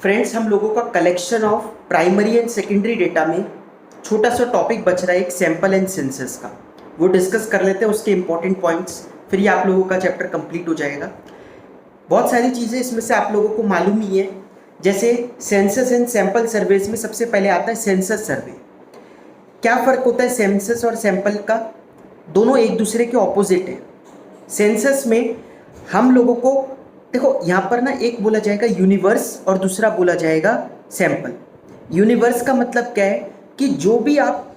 Friends, हम लोगों का collection of primary and secondary data में छोटा सा टॉपिक बच रहा है, एक सैंपल एंड सेंसस का। वो डिस्कस कर लेते हैं, उसके इंपॉर्टेंट पॉइंट्स, फिर ये आप लोगों का चैप्टर कंप्लीट हो जाएगा। बहुत सारी चीज़ें इसमें से आप लोगों को मालूम ही है, जैसे सेंसस एंड सैंपल सर्वेज में सबसे पहले आता है सेंसस सर्वे। क्या फ़र्क होता है सेंसस और सैंपल का? दोनों एक दूसरे के ऑपोजिट है। सेंसस में हम लोगों को देखो, यहाँ पर ना एक बोला जाएगा यूनिवर्स और दूसरा बोला जाएगा सैंपल। यूनिवर्स का मतलब क्या है कि जो भी आप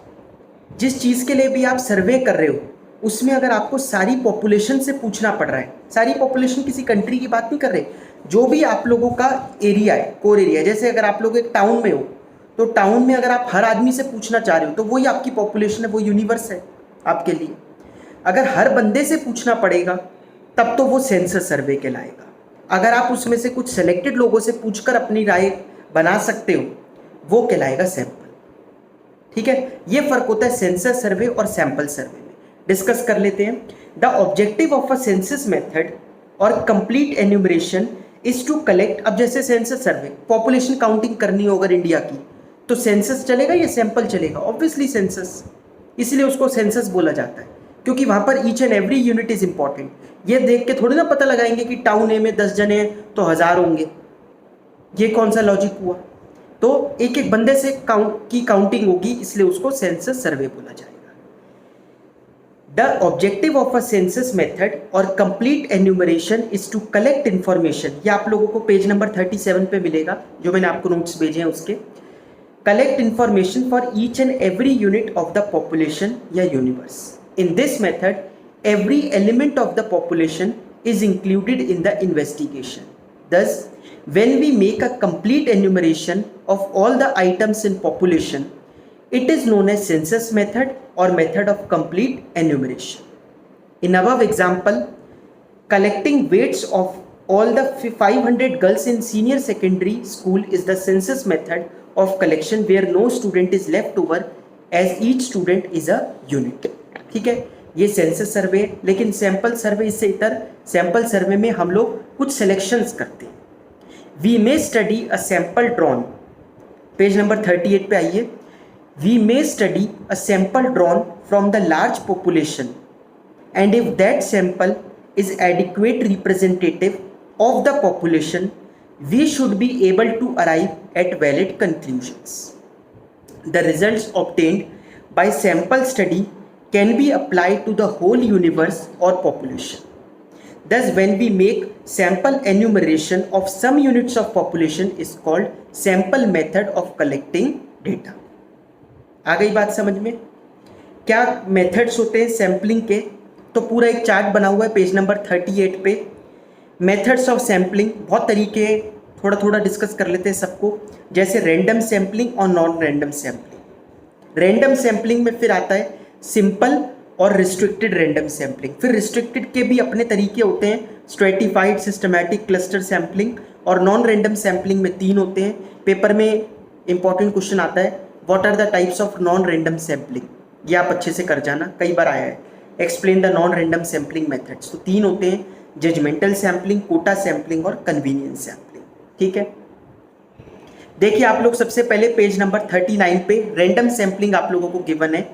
जिस चीज़ के लिए भी आप सर्वे कर रहे हो, उसमें अगर आपको सारी पॉपुलेशन से पूछना पड़ रहा है, सारी पॉपुलेशन किसी कंट्री की बात नहीं कर रहे, जो भी आप लोगों का एरिया है, कोर एरिया, जैसे अगर आप लोग एक टाउन में हो तो टाउन में अगर आप हर आदमी से पूछना चाह रहे हो तो वही आपकी पॉपुलेशन है, वो यूनिवर्स है आपके लिए। अगर हर बंदे से पूछना पड़ेगा तब तो वो सेंसस सर्वे कहलाएगा। अगर आप उसमें से कुछ सेलेक्टेड लोगों से पूछकर अपनी राय बना सकते हो, वो कहलाएगा सैंपल। ठीक है, ये फर्क होता है सेंसस सर्वे और सैंपल सर्वे में। डिस्कस कर लेते हैं। The objective of a census method और complete enumeration is to collect. अब जैसे सेंसस सर्वे, पॉपुलेशन काउंटिंग करनी हो अगर इंडिया की, तो सेंसस चलेगा या सैंपल चलेगा? ऑब्वियसली सेंसस, इसलिए उसको सेंसस बोला जाता है, क्योंकि वहाँ पर each and every unit is important. ये देख के थोड़ी ना पता लगाएंगे कि टाउन ए में 10 जने हैं तो 1000 होंगे, ये कौन सा लॉजिक हुआ? तो एक एक बंदे से काउंटिंग होगी, इसलिए उसको सेंसस सर्वे बोला जाएगा। The objective of a census method और complete enumeration is to collect information. ये आप लोगों को पेज नंबर 37 पे मिलेगा, जो मैंने आपको नोट्स भेजे हैं उसके। Collect information for each and every unit of the population या universe. In this method, every element of the population is included in the investigation. Thus, when we make a complete enumeration of all the items in population, it is known as census method or method of complete enumeration. In above example, collecting weights of all the 500 girls in senior secondary school is the census method of collection where no student is left over as each student is a unit. ठीक है, ये census सर्वे। लेकिन sample survey इससे इतर, sample survey में हम लोग कुछ सिलेक्शंस करते हैं। We may study a sample drawn, page number 38 पे आइए। We may study a sample drawn from the large population and if that sample is adequate representative of the population we should be able to arrive at valid conclusions. The results obtained by sample study can be applied to the whole universe or population. Thus, when we make sample enumeration of some units of population is called sample method of collecting data. आ गई बात समझ में? क्या methods होते हैं sampling के? तो पूरा एक चार्ट बना हुआ है पेज नंबर 38 पे। मेथड्स ऑफ सैम्पलिंग बहुत तरीके हैं, थोड़ा थोड़ा डिस्कस कर लेते हैं सबको। जैसे रैंडम सैम्पलिंग और non random sampling. Random sampling में फिर आता है सिंपल और रिस्ट्रिक्टेड रैंडम सैम्पलिंग। फिर रिस्ट्रिक्टेड के भी अपने तरीके होते हैं, स्ट्रेटिफाइड, सिस्टमैटिक, क्लस्टर सैम्पलिंग। और नॉन रैंडम सैम्पलिंग में 3 होते हैं। पेपर में इंपॉर्टेंट क्वेश्चन आता है, what are the types of non random sampling? ये आप अच्छे से कर जाना, कई बार आया है। Explain the non random sampling methods. तो 3 होते हैं, जजमेंटल सैम्पलिंग, कोटा सैम्पलिंग और कन्वीनियंस सैम्पलिंग। ठीक है, देखिए आप लोग सबसे पहले पेज नंबर 39 पे रैंडम सैम्पलिंग आप लोगों को गिवन है।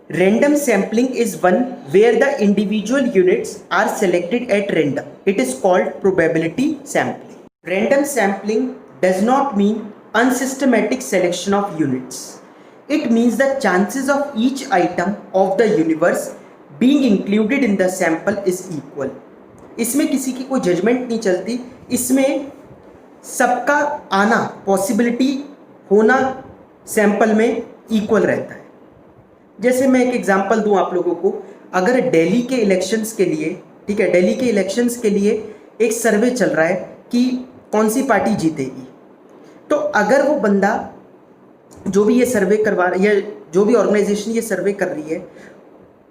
Random sampling is one where the individual units are selected at random. It is called probability sampling. Random sampling does not mean unsystematic selection of units. It means the chances of each item of the universe being included in the sample is equal. इसमें किसी की कोई judgement नहीं चलती, इसमें सबका आना, possibility होना सैंपल में इक्वल रहता है। जैसे मैं एक एग्जांपल दूं आप लोगों को, अगर दिल्ली के इलेक्शंस के लिए, ठीक है, दिल्ली के इलेक्शंस के लिए एक सर्वे चल रहा है कि कौन सी पार्टी जीतेगी, तो अगर वो बंदा जो भी ये सर्वे करवा रहा है या जो भी ऑर्गेनाइजेशन ये सर्वे कर रही है,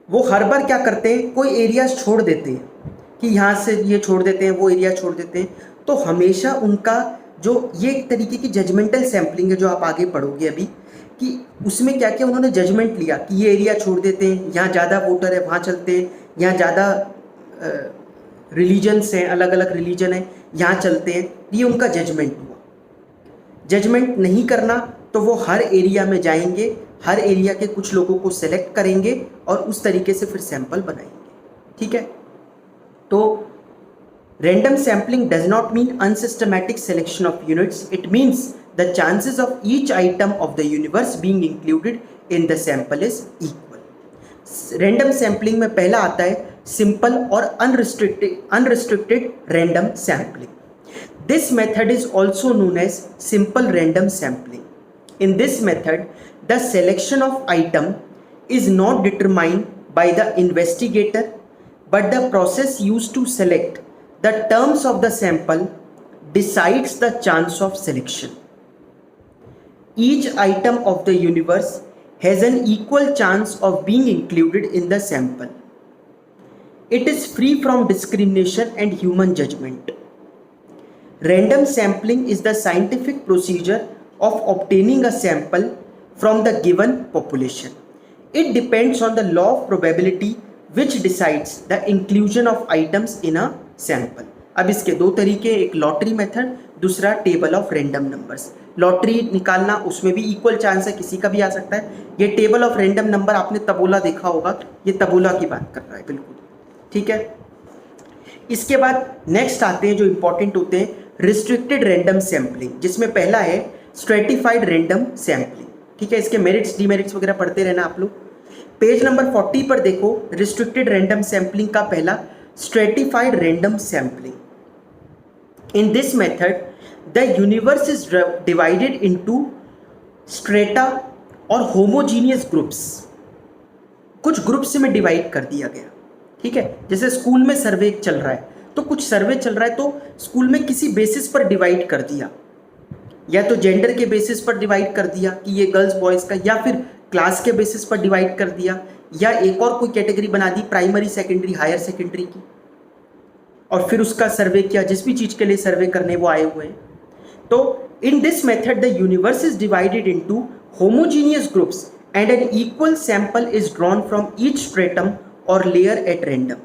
वो हर बार क्या करते हैं, कोई एरियाज छोड़ देते हैं कि यहाँ से ये छोड़ देते हैं, वो एरिया छोड़ देते हैं। तो हमेशा उनका जो ये एक तरीके की जजमेंटल सैम्पलिंग है, जो आप आगे पढ़ोगे अभी, कि उसमें क्या क्या उन्होंने जजमेंट लिया कि ये एरिया छोड़ देते हैं, यहाँ ज़्यादा वोटर है वहाँ चलते हैं, यहाँ ज़्यादा रिलीजन्स हैं, अलग अलग रिलीजन है यहाँ चलते हैं, ये उनका जजमेंट हुआ। जजमेंट नहीं करना तो वो हर एरिया में जाएंगे, हर एरिया के कुछ लोगों को सेलेक्ट करेंगे और उस तरीके से फिर सैंपल बनाएंगे। ठीक है, तो random sampling does not mean unsystematic selection of units. It means the chances of each item of the universe being included in the sample is equal. Random sampling में पहला आता है simple और unrestricted random sampling. This method is also known as simple random sampling. In this method, the selection of item is not determined by the investigator, but the process used to select the terms of the sample decides the chance of selection. Each item of the universe has an equal chance of being included in the sample. It is free from discrimination and human judgment. Random sampling is the scientific procedure of obtaining a sample from the given population. It depends on the law of probability which decides the inclusion of items in a sample. अब इसके दो तरीके, एक lottery method, दूसरा table of random numbers. Lottery निकालना, उसमें भी equal chance है, किसी का भी आ सकता है। ये टेबल ऑफ रैंडम नंबर, आपने तबोला देखा होगा, ये तबोला की बात कर रहा है बिल्कुल। ठीक है, इसके बाद नेक्स्ट आते हैं जो इंपॉर्टेंट होते हैं, रिस्ट्रिक्टेड रैंडम सैम्पलिंग, जिसमें पहला है स्ट्रेटिफाइड रैंडम सैम्पलिंग। ठीक है, इसके मेरिट्स डीमेरिट्स वगैरह पढ़ते रहना आप लोग। पेज नंबर 40 पर देखो, रिस्ट्रिक्टेड रैंडम सैम्पलिंग का पहला stratified random sampling. In this method, the universe is divided into strata और homogeneous groups. कुछ ग्रुप्स में डिवाइड कर दिया गया। ठीक है, जैसे स्कूल में सर्वे चल रहा है, तो कुछ सर्वे चल रहा है तो स्कूल में किसी बेसिस पर डिवाइड कर दिया, या तो जेंडर के बेसिस पर डिवाइड कर दिया कि ये गर्ल्स बॉयज़ का, या फिर क्लास के बेसिस पर डिवाइड कर दिया, या एक और कोई कैटेगरी बना दी प्राइमरी, सेकेंडरी, हायर सेकेंडरी की, और फिर उसका सर्वे किया, जिस भी चीज़ के लिए सर्वे करने वो आए हुए हैं। तो in this method the universe is divided into homogeneous groups and an equal sample is drawn from each stratum और layer at random.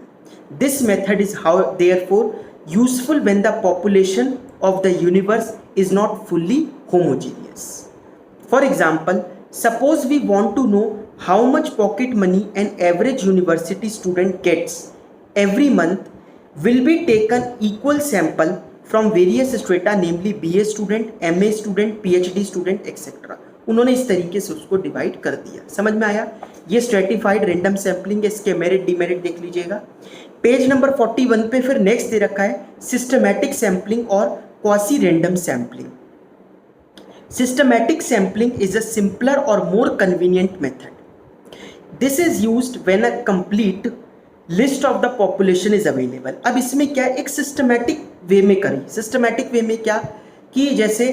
This method is how therefore useful when the population of the universe is not fully homogeneous. For example, suppose we want to know how much pocket money an average university student gets every month. Will be taken equal sample from various strata, namely BA student, MA student, PhD student, etc. उन्होंने इस तरीके से उसको divide कर दिया. समझ में आया? ये स्ट्रेटिफाइड रैंडम सैम्पलिंग है. इसके मेरिट डिमेरिट देख लीजिएगा. पेज नंबर 41 पे फिर नेक्स्ट दे रखा है सिस्टमैटिक सैम्पलिंग और quasi random sampling. Systematic sampling is a simpler और more convenient method. This is used when a complete list of the population is available. अब इसमें क्या है, एक सिस्टमैटिक वे में करी. सिस्टमैटिक वे में क्या कि जैसे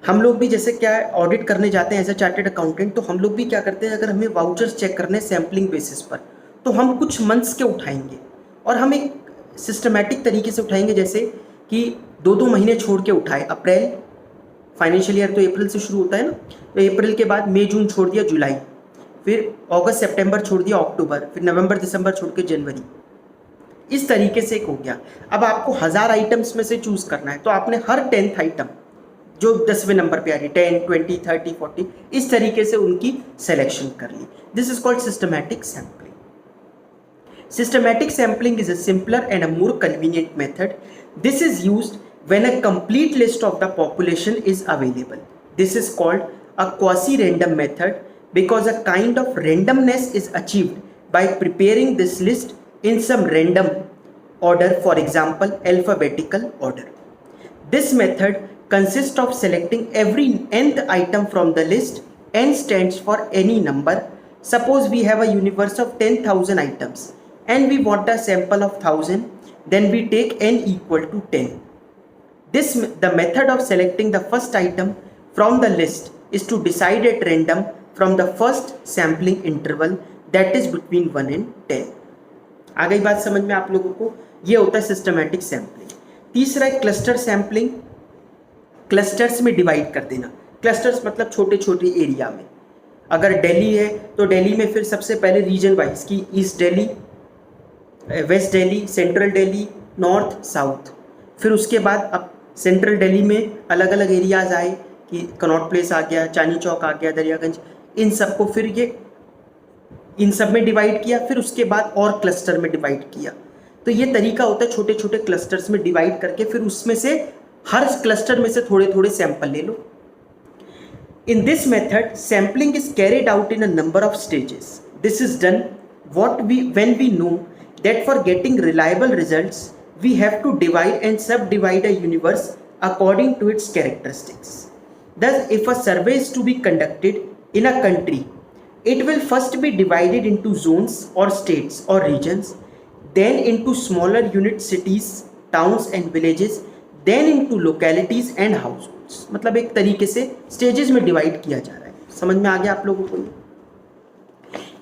हम लोग भी जैसे क्या ऑडिट करने जाते हैं एज अ चार्टेड अकाउंटेंट, तो हम लोग भी क्या करते हैं, अगर हमें वाउचर्स चेक करने सैम्पलिंग बेसिस पर, तो हम कुछ मंथ्स के उठाएंगे और हम एक सिस्टमैटिक तरीके से उठाएंगे, जैसे कि 2-2 महीने छोड़ के उठाए. अप्रैल फाइनेंशियल ईयर तो अप्रैल से शुरू होता है ना, तो अप्रैल के बाद मई जून छोड़ दिया जुलाई, फिर अगस्त सितंबर छोड़ दिया अक्टूबर, फिर नवंबर दिसंबर छोड़ के जनवरी. इस तरीके से एक हो गया. अब आपको 1000 आइटम्स में से चूज़ करना है, तो आपने हर 10th आइटम जो 10वें नंबर पे आ रही, 10, 20, 30, 40, इस तरीके से उनकी सिलेक्शन कर ली. This is called systematic sampling. Systematic sampling is a simpler and a more convenient method. This is used when a complete list of the population is available. This is called a quasi-random method because a kind of randomness is achieved by preparing this list in some random order, for example, alphabetical order. This method consists of selecting every nth item from the list. N stands for any number. Suppose we have a universe of 10,000 items. And we want a sample of 1000, then we take n equal to 10. The method of selecting the first item from the list is to decide at random from the first sampling interval, that is between 1 and 10. आ गई बात समझ में आप लोगों को? ये होता है सिस्टमैटिक सैम्पलिंग. तीसरा है क्लस्टर सैम्पलिंग. क्लस्टर्स में डिवाइड कर देना. क्लस्टर्स मतलब छोटे छोटे एरिया में. अगर दिल्ली है तो दिल्ली में फिर सबसे पहले रीजन वाइज की east Delhi, west Delhi, central Delhi, north, south. फिर उसके बाद अब सेंट्रल दिल्ली में अलग अलग एरियाज आए कि कनॉट प्लेस आ गया, चांदनी चौक आ गया, दरियागंज, इन सबको फिर ये इन सब में डिवाइड किया, फिर उसके बाद और क्लस्टर में डिवाइड किया। तो ये तरीका होता है छोटे छोटे क्लस्टर्स में डिवाइड करके फिर उसमें से हर क्लस्टर में से थोड़े थोड़े सैंपल ले लो। In this method, sampling is carried out in a number of stages. This is done when we know that for getting reliable results, we have to divide and subdivide a universe according to its characteristics. Thus, if a survey is to be conducted in a country, it will first be divided into zones or states or regions, then into smaller unit cities, towns and villages, then into localities and households. मतलब एक तरीके से stages में divide किया जा रहा है। समझ में आ गया आप लोगों को?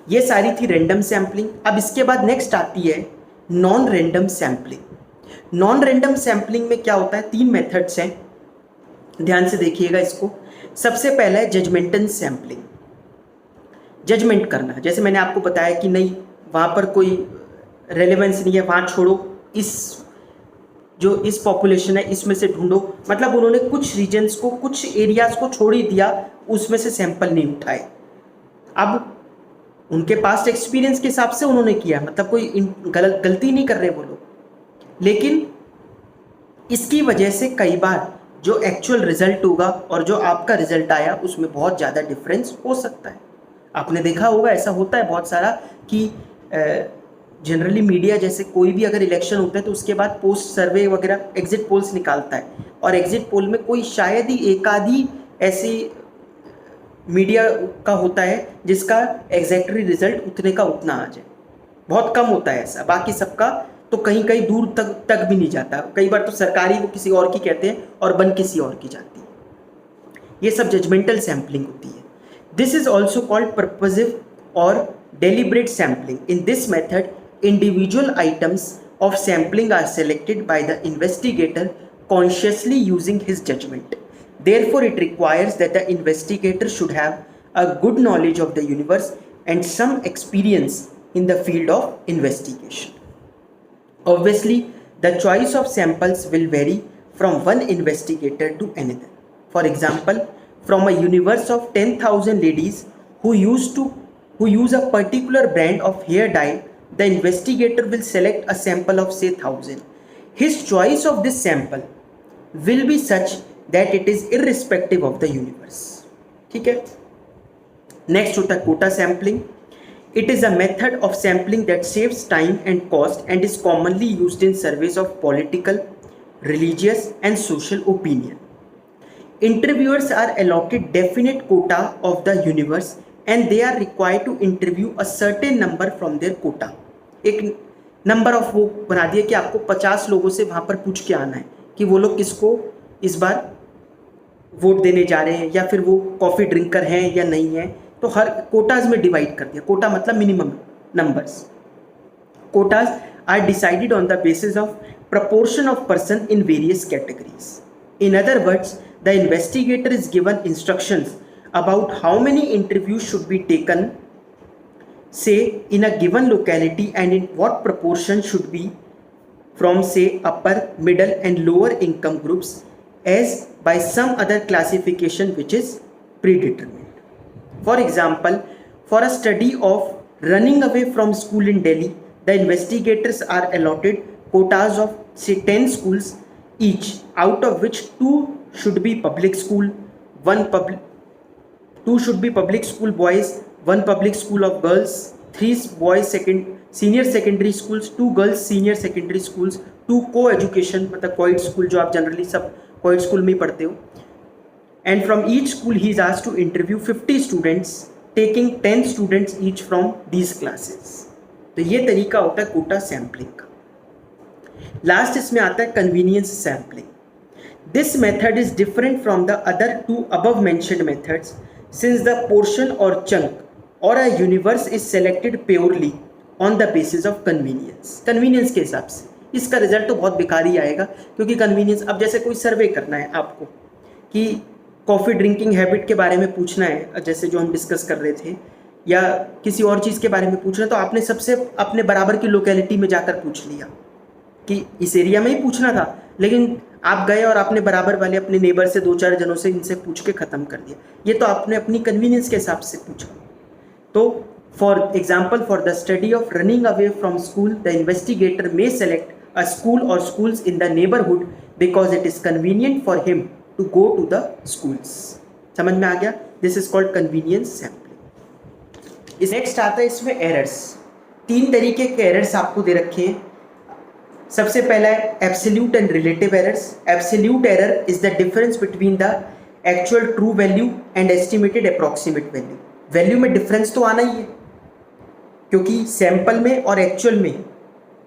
ये सारी थी रैंडम सैम्पलिंग। अब इसके बाद नेक्स्ट आती है non random sampling. Non random sampling में क्या होता है? 3 मेथड्स हैं, ध्यान से देखिएगा इसको। सबसे पहला है जजमेंटल सैम्पलिंग। जजमेंट करना, जैसे मैंने आपको बताया कि नहीं वहाँ पर कोई रेलेवेंस नहीं है, वहाँ छोड़ो, इस पॉपुलेशन है इसमें से ढूंढो। मतलब उन्होंने कुछ रीजन्स को, कुछ एरियाज को छोड़ ही दिया, उसमें से सैंपल नहीं उठाए। अब उनके पास्ट एक्सपीरियंस के हिसाब से उन्होंने किया, मतलब कोई गलती नहीं कर रहे वो लोग। लेकिन इसकी वजह से कई बार जो एक्चुअल रिजल्ट होगा और जो आपका रिजल्ट आया उसमें बहुत ज़्यादा डिफरेंस हो सकता है। आपने देखा होगा, ऐसा होता है बहुत सारा कि जनरली मीडिया जैसे कोई भी अगर इलेक्शन होता है तो उसके बाद पोस्ट सर्वे वगैरह एग्जिट पोल्स निकालता है, और एग्जिट पोल में कोई शायद ही एक आधी ऐसी मीडिया का होता है जिसका एग्जैक्टली रिजल्ट उतने का उतना आ जाए। बहुत कम होता है ऐसा, बाकी सबका तो कहीं कहीं दूर तक भी नहीं जाता। कई बार तो सरकारी वो किसी और की कहते हैं और बन किसी और की जाती है। ये सब जजमेंटल सैम्पलिंग होती है। This is also called purposive और deliberate sampling. In this method individual items of sampling are selected by the investigator consciously using his judgment. Therefore, it requires that the investigator should have a good knowledge of the universe and some experience in the field of investigation. Obviously, the choice of samples will vary from one investigator to another. For example, from a universe of 10,000 ladies who use a particular brand of hair dye, the investigator will select a sample of say 1000. His choice of this sample will be such that it is irrespective of the universe. ठीक है? Next होता है quota sampling. It is a method of sampling that saves time and cost and is commonly used in surveys of political, religious and social opinion. Interviewers are allotted definite quota of the universe and they are required to interview a certain number from their quota. एक number of वो बना दिया कि आपको 50 लोगों से वहाँ पर पूछ के आना है कि वो लोग किसको इस बार वोट देने जा रहे हैं, या फिर वो कॉफ़ी ड्रिंकर हैं या नहीं है। तो हर कोटाज में डिवाइड कर दिया। कोटा मतलब minimum numbers. Quotas are decided on the basis of proportion of person in various categories. In other words, the investigator is given instructions about how many interviews should be taken, say in a given locality, and in what proportion should be from say upper, middle and lower income groups, as by some other classification which is predetermined. For example, for a study of running away from school in Delhi, the investigators are allotted quotas of say 10 schools each, out of which 2 should be public school, 2 should be public school boys, 1 public school of girls, 3 boys senior secondary schools, 2 girls senior secondary schools, 2 co-education मतलब co-ed school जो आप generally सब co-ed school में ही पढ़ते हो। And from each school he is asked to interview 50 students, taking 10 students each from these classes. तो ये तरीका होता है कोटा सैम्पलिंग का। लास्ट इसमें आता है convenience sampling. This method is different from the other 2 above mentioned methods since the portion or chunk or a universe is selected purely on the basis of convenience. Convenience के हिसाब से इसका result तो बहुत बेकार ही आएगा, क्योंकि कन्वीनियंस, अब जैसे कोई सर्वे करना है आपको कि कॉफ़ी ड्रिंकिंग हैबिट के बारे में पूछना है, जैसे जो हम डिस्कस कर रहे थे, या किसी और चीज़ के बारे में पूछना है, तो आपने सबसे अपने बराबर की लोकेलिटी में जाकर पूछ लिया कि इस एरिया में ही पूछना था, लेकिन आप गए और आपने बराबर वाले अपने नेबर से 2-4 जनों से इनसे पूछ के ख़त्म कर दिया, ये तो आपने अपनी कन्वीनियंस के हिसाब से पूछा। तो for example, for the study of running away from school the investigator may select a school और schools in the neighbourhood because it is convenient for him to go to the schools. समझ में आ गया? This is called convenience sampling. इस next आता है इसमें errors. 3 तरीके के एरर्स आपको दे रखे हैं। सबसे पहला है absolute and relative errors. Absolute error is the difference between the actual true value and estimated approximate value. Value में डिफरेंस तो आना ही है, क्योंकि सैंपल में और एक्चुअल में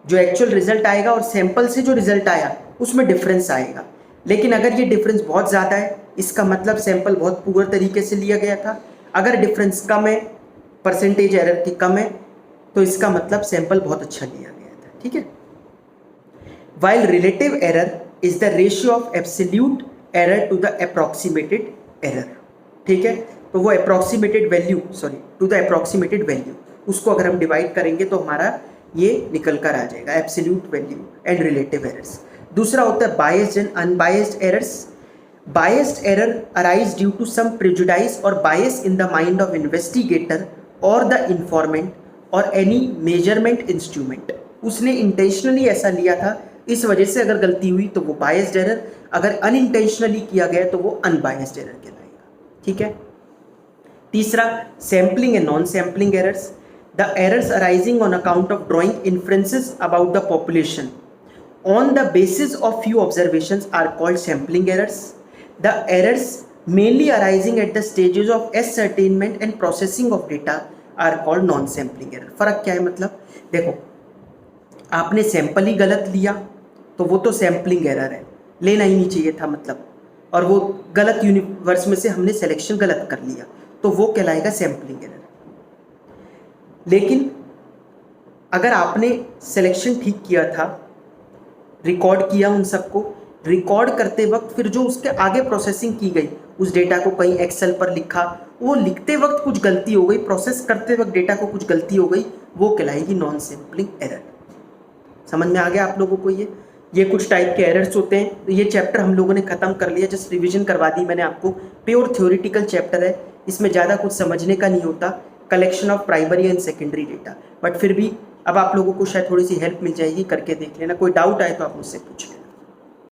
जो एक्चुअल रिजल्ट आएगा और सैंपल से जो रिजल्ट आया उसमें डिफरेंस आएगा। लेकिन अगर ये डिफरेंस बहुत ज़्यादा है, इसका मतलब सैंपल बहुत पुअर तरीके से लिया गया था। अगर डिफरेंस कम है, परसेंटेज एरर की कम है, तो इसका मतलब सैंपल बहुत अच्छा लिया गया था। ठीक है। While relative error is the ratio of absolute error to the approximated error। ठीक है, तो वो approximated value, sorry, to the approximated value, उसको अगर हम डिवाइड करेंगे तो हमारा ये निकल कर आ जाएगा absolute value and relative errors। दूसरा होता है biased and unbiased errors। Biased error arise due to some prejudice or bias in the mind of investigator or the informant or any measurement instrument। उसने intentionally ऐसा लिया था, इस वजह से अगर गलती हुई तो वो बायस्ड एरर, अगर अनइंटेंशनली किया गया तो वो अनबायस्ड एरर कहलाएगा। ठीक है। तीसरा sampling and non sampling errors. The errors arising on account of drawing inferences about the population on the basis of few observations are called sampling errors. The errors mainly arising at the stages of ascertainment and processing of data are called non sampling error. फर्क क्या है? मतलब देखो, आपने sample ही गलत लिया तो वो तो सैम्पलिंग एरर है, लेना ही नहीं चाहिए था मतलब, और वो गलत यूनिवर्स में से हमने सिलेक्शन गलत कर लिया तो वो कहलाएगा सैम्पलिंग एरर। लेकिन अगर आपने सिलेक्शन ठीक किया था, रिकॉर्ड किया उन सबको, रिकॉर्ड करते वक्त फिर जो उसके आगे प्रोसेसिंग की गई, उस डेटा को कहीं एक्सेल पर लिखा, वो लिखते वक्त कुछ गलती हो गई, प्रोसेस करते वक्त डेटा को कुछ गलती हो गई, वो कहलाएगी नॉन सैम्पलिंग एरर। समझ में आ गया आप लोगों को? ये कुछ टाइप के एरर्स होते हैं। तो ये चैप्टर हम लोगों ने ख़त्म कर लिया, जस्ट रिवीजन करवा दी मैंने आपको। प्योर थ्योरेटिकल चैप्टर है, इसमें ज़्यादा कुछ समझने का नहीं होता, collection of primary and secondary data. But फिर भी अब आप लोगों को शायद थोड़ी सी हेल्प मिल जाएगी, करके देख लेना। कोई डाउट आए तो आप मुझसे पूछ लेना।